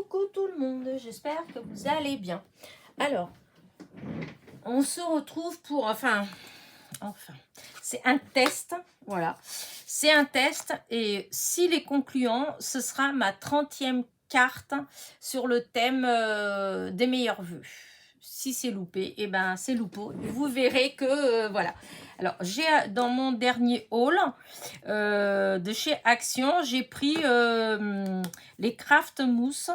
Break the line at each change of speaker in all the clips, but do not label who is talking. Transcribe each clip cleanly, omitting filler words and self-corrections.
Coucou tout le monde, j'espère que vous allez bien. Alors, on se retrouve pour, enfin, c'est un test, voilà. C'est un test et s'il est concluant, ce sera ma 30e carte sur le thème des meilleurs vœux. Si c'est loupé, et ben c'est loupo. Vous verrez que, voilà. Alors, j'ai dans mon dernier haul de chez Action, j'ai pris les Craft Mousse.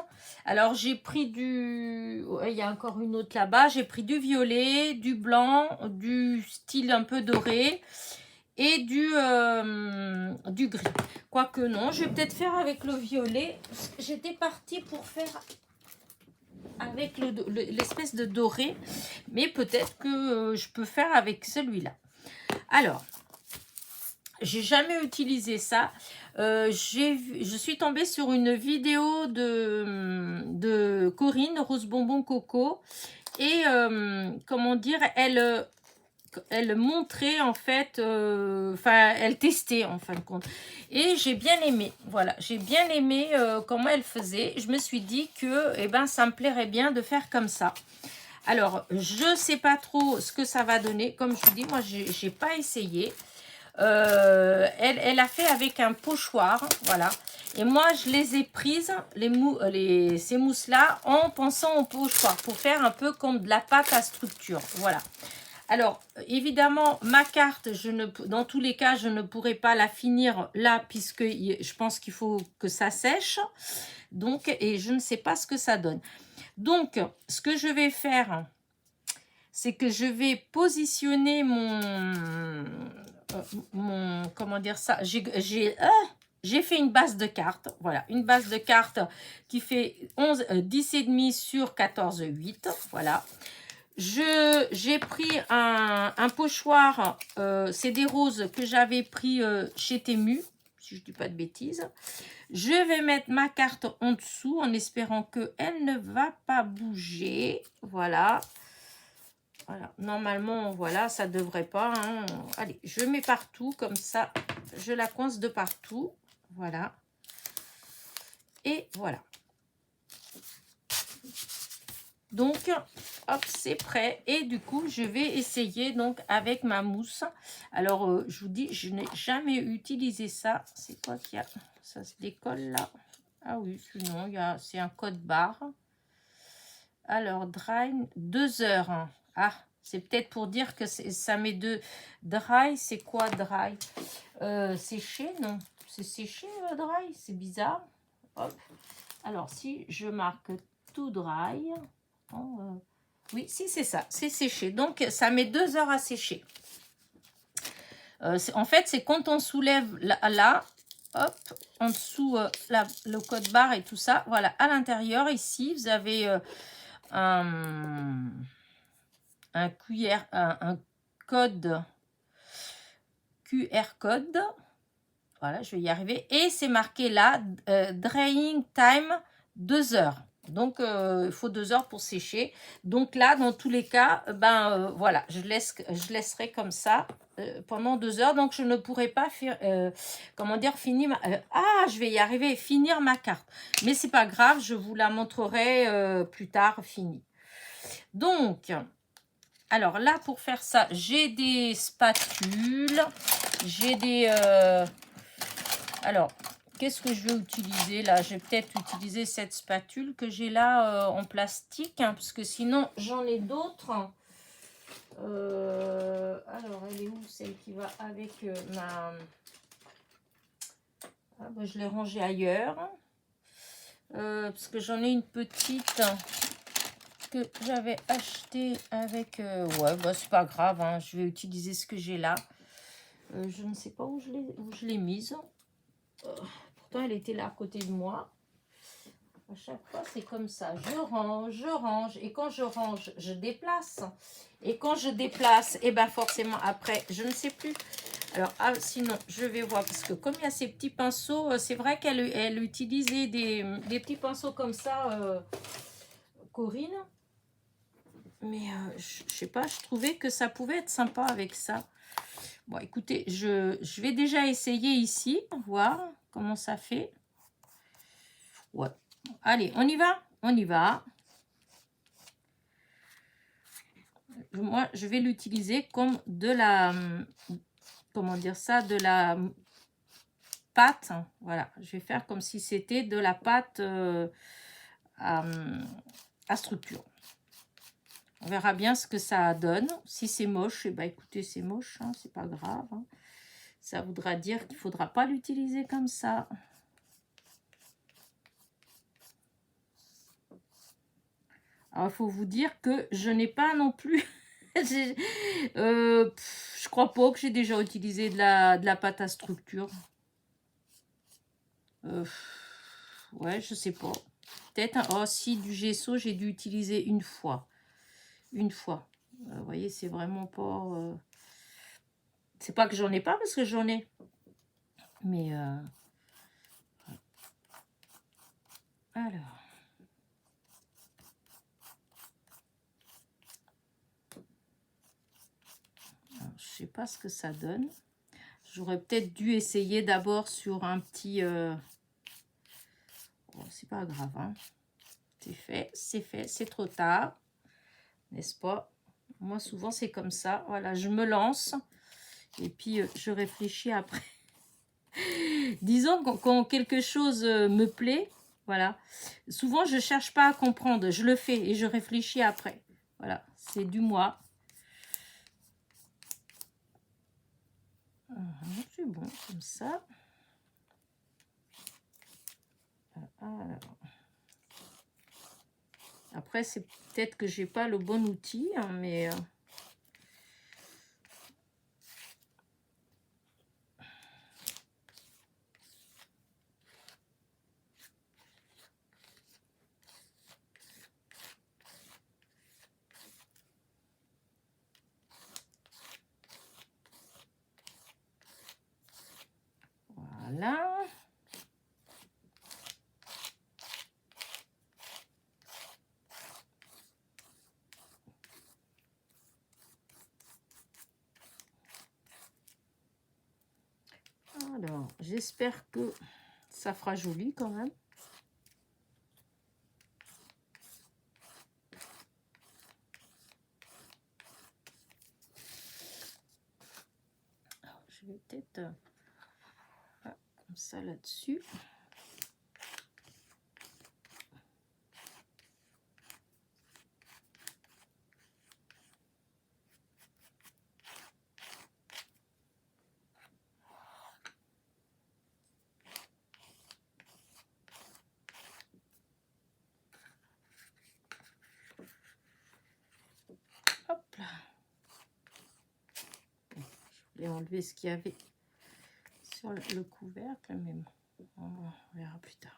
Alors, j'ai pris du... Il y a encore une autre là-bas. J'ai pris du violet, du blanc, du style un peu doré et du gris. Quoique non, je vais peut-être faire avec le violet. J'étais partie pour faire avec l'espèce de doré, mais peut-être que je peux faire avec celui-là. Alors, j'ai jamais utilisé ça. Je suis tombée sur une vidéo de Corinne, Rose Bonbon Coco, et comment dire, elle montrait en fait, enfin elle testait en fin de compte, et j'ai bien aimé, voilà, j'ai bien aimé comment elle faisait. Je me suis dit que eh ben ça me plairait bien de faire comme ça. Alors je sais pas trop ce que ça va donner, comme je vous dis, moi j'ai pas essayé. Elle a fait avec un pochoir, voilà, et moi je les ai prises ces mousses là en pensant au pochoir pour faire un peu comme de la pâte à structure, voilà. Alors, évidemment, ma carte, dans tous les cas, je ne pourrai pas la finir là, puisque je pense qu'il faut que ça sèche. Donc, et je ne sais pas ce que ça donne. Donc, ce que je vais faire, c'est que je vais positionner comment dire ça, j'ai fait une base de cartes, voilà, une base de cartes qui fait 10,5 sur 14,8, voilà. J'ai pris un pochoir, c'est des roses que j'avais pris chez Temu, si je ne dis pas de bêtises. Je vais mettre ma carte en dessous en espérant qu'elle ne va pas bouger. Voilà. Voilà. Normalement, voilà, ça ne devrait pas. Hein. Allez, je mets partout comme ça. Je la coince de partout. Voilà. Et voilà. Donc, hop, c'est prêt. Et du coup, je vais essayer donc avec ma mousse. Alors, je vous dis, je n'ai jamais utilisé ça. C'est quoi qu'il y a? Ça se décolle là. Ah oui, sinon, c'est un code barre. Alors, dry, 2 heures. Ah, c'est peut-être pour dire que ça met de dry. C'est quoi dry? Séché, non? C'est séché, dry? C'est bizarre. Hop. Alors, si je marque tout dry... oui, si c'est ça, c'est séché. Donc, ça met 2 heures à sécher. En fait, c'est quand on soulève là, hop, en dessous, le code barre et tout ça. Voilà, à l'intérieur, ici, vous avez un code QR code. Voilà, je vais y arriver. Et c'est marqué là, drying time 2 heures. Donc, il faut 2 heures pour sécher. Donc là, dans tous les cas, voilà, je laisserai comme ça pendant 2 heures. Donc, je ne pourrai pas faire, comment dire, finir je vais y arriver, finir ma carte. Mais c'est pas grave, je vous la montrerai plus tard, finie. Donc, alors là, pour faire ça, j'ai des spatules, j'ai des... alors, qu'est-ce que je vais utiliser là? Je vais peut-être utiliser cette spatule que j'ai là en plastique, hein, parce que sinon, j'en ai d'autres. Alors, elle est où celle qui va avec ma... Ah, ben, je l'ai rangée ailleurs. Parce que j'en ai une petite que j'avais achetée avec... ouais, bah, c'est pas grave, hein, je vais utiliser ce que j'ai là. Je ne sais pas où je l'ai mise. Pourtant, elle était là à côté de moi. À chaque fois, c'est comme ça. Je range. Et quand je range, je déplace. Et quand je déplace, et ben forcément, après, je ne sais plus. Alors, sinon, je vais voir. Parce que comme il y a ces petits pinceaux, c'est vrai qu'elle utilisait des petits pinceaux comme ça, Corinne. Mais je sais pas, je trouvais que ça pouvait être sympa avec ça. Bon, écoutez, je vais déjà essayer ici, voir comment ça fait. Ouais, Allez, on y va? On y va. Moi, je vais l'utiliser comme de la... Comment dire ça? De la pâte. Voilà, je vais faire comme si c'était de la pâte à structure. On verra bien ce que ça donne. Si c'est moche, eh ben, écoutez, c'est moche, hein, c'est pas grave. Hein. Ça voudra dire qu'il ne faudra pas l'utiliser comme ça. Alors, il faut vous dire que je n'ai pas non plus... je crois pas que j'ai déjà utilisé de la pâte à structure. Ouais, je sais pas. Peut-être... Oh, si, du gesso, j'ai dû utiliser une fois. Une fois. Vous voyez, c'est vraiment pas... C'est pas que j'en ai pas, parce que j'en ai. Mais... Alors... Je sais pas ce que ça donne. J'aurais peut-être dû essayer d'abord sur un petit... Bon, c'est pas grave. Hein. C'est fait, c'est trop tard. N'est-ce pas? Moi, souvent, c'est comme ça. Voilà, je me lance. Et puis, je réfléchis après. Disons quand quelque chose me plaît, voilà. Souvent, je cherche pas à comprendre. Je le fais et je réfléchis après. Voilà, c'est du moi. C'est bon, comme ça. Alors. Après, c'est peut-être que j'ai pas le bon outil, hein, mais... Voilà. Alors, j'espère que ça fera joli quand même. Alors, je vais peut-être comme ça là-dessus. Hop là. Je voulais enlever ce qu'il y avait sur le couvercle, mais bon, on verra plus tard.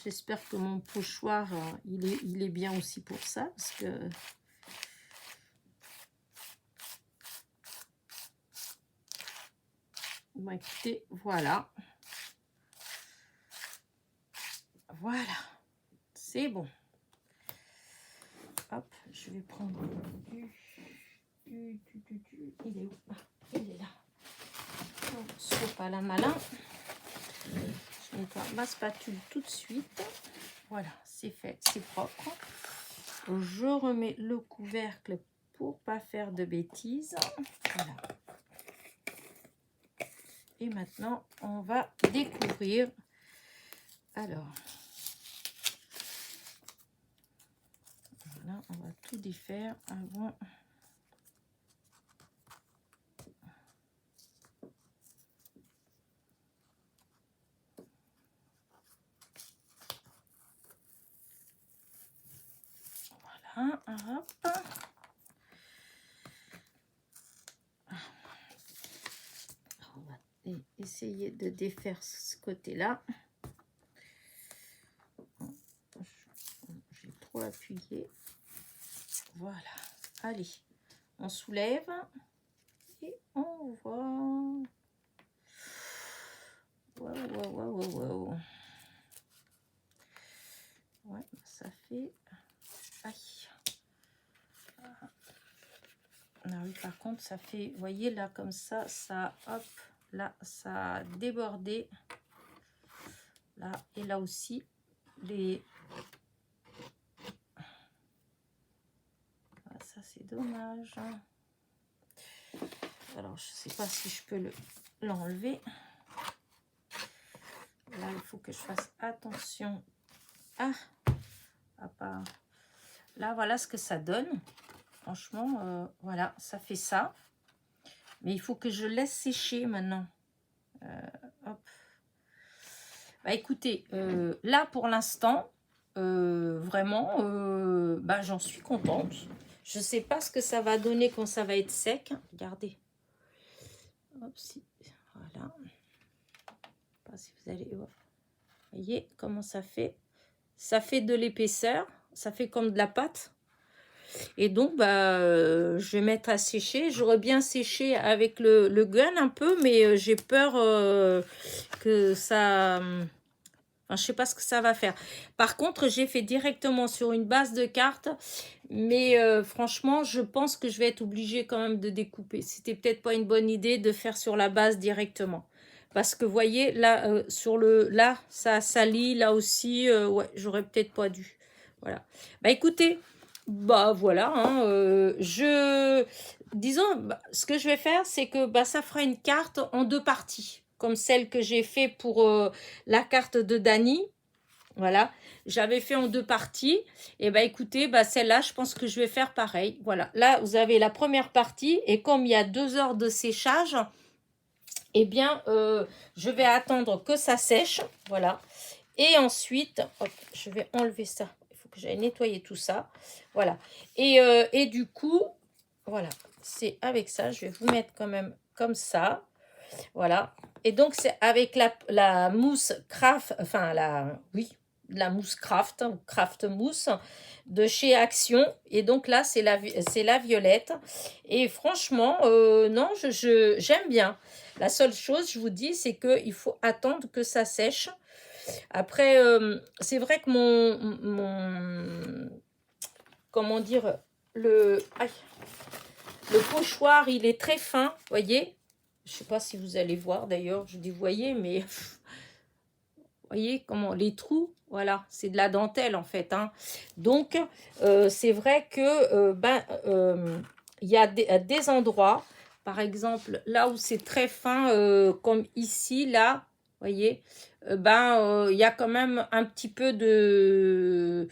J'espère que mon pochoir, il est bien aussi pour ça, parce que... Bon, écoutez, voilà. Voilà. C'est bon. Hop, je vais prendre il est où? Il est là. On se fait pas la malin. Je nettoie ma spatule tout de suite. Voilà, c'est fait, c'est propre. Je remets le couvercle pour pas faire de bêtises. Voilà. Et maintenant, on va découvrir. Alors, voilà, on va tout défaire avant. Voilà, hop. On va essayer de défaire ce côté-là. J'ai trop appuyé. Voilà. Allez, on soulève. Et on voit... Wow. Ouais, ça fait... Aïe. Ah oui, par contre, ça fait... Vous voyez, là, comme ça, hop, là, ça a débordé. Là, et là aussi, les... Ah, ça, c'est dommage. Alors, je sais pas si je peux l'enlever. Là, il faut que je fasse attention. Ah, à part. Là, voilà ce que ça donne. Franchement, voilà, ça fait ça. Mais il faut que je laisse sécher maintenant. Hop. Bah, écoutez, là, pour l'instant, vraiment, bah, j'en suis contente. Je ne sais pas ce que ça va donner quand ça va être sec. Regardez. Hop, si. Voilà. Pas si vous allez voir. Voyez comment ça fait. Ça fait de l'épaisseur. Ça fait comme de la pâte. Et donc, bah, je vais mettre à sécher. J'aurais bien séché avec le gun un peu, mais j'ai peur que ça... Enfin, je ne sais pas ce que ça va faire. Par contre, j'ai fait directement sur une base de cartes. Mais franchement, je pense que je vais être obligée quand même de découper. C'était peut-être pas une bonne idée de faire sur la base directement. Parce que vous voyez, là, là, ça salit. Là aussi, ouais, j'aurais peut-être pas dû. Voilà. Bah écoutez, bah voilà. Hein, disons, bah, ce que je vais faire, c'est que bah, ça fera une carte en 2 parties. Comme celle que j'ai fait pour la carte de Dany. Voilà, j'avais fait en 2 parties. Et bah écoutez, bah celle-là, je pense que je vais faire pareil. Voilà, là, vous avez la première partie. Et comme il y a 2 heures de séchage, eh bien, je vais attendre que ça sèche. Voilà. Et ensuite, hop, je vais enlever ça. Il faut que j'aille nettoyer tout ça. Voilà. Et du coup, voilà, c'est avec ça. Je vais vous mettre quand même comme ça. Voilà. Et donc, c'est avec la mousse craft, enfin, la mousse craft, craft mousse de chez Action. Et donc là, c'est la violette. Et franchement, non, j'aime bien. La seule chose, je vous dis, c'est qu'il faut attendre que ça sèche. Après, c'est vrai que comment dire, le pochoir, il est très fin, voyez. Je sais pas si vous allez voir d'ailleurs, je dis voyez, mais voyez comment les trous, voilà, c'est de la dentelle en fait. Hein. Donc, c'est vrai que il y a des endroits, par exemple, là où c'est très fin, comme ici, là, voyez, il y a quand même un petit peu de...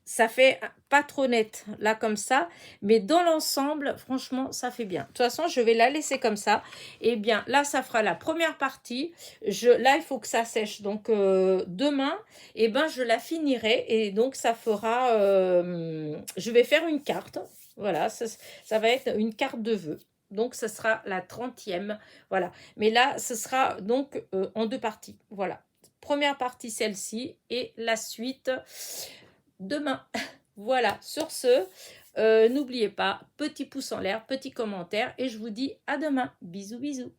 Ça fait pas trop net, là, comme ça. Mais dans l'ensemble, franchement, ça fait bien. De toute façon, je vais la laisser comme ça. Et bien, là, ça fera la première partie. Là, il faut que ça sèche. Donc, demain, eh ben, je la finirai. Et donc, ça fera... je vais faire une carte. Voilà, ça va être une carte de vœux. Donc, ce sera la 30e. Voilà. Mais là, ce sera donc en 2 parties. Voilà. Première partie, celle-ci. Et la suite, demain. Voilà. Sur ce, n'oubliez pas, petit pouce en l'air, petit commentaire. Et je vous dis à demain. Bisous, bisous.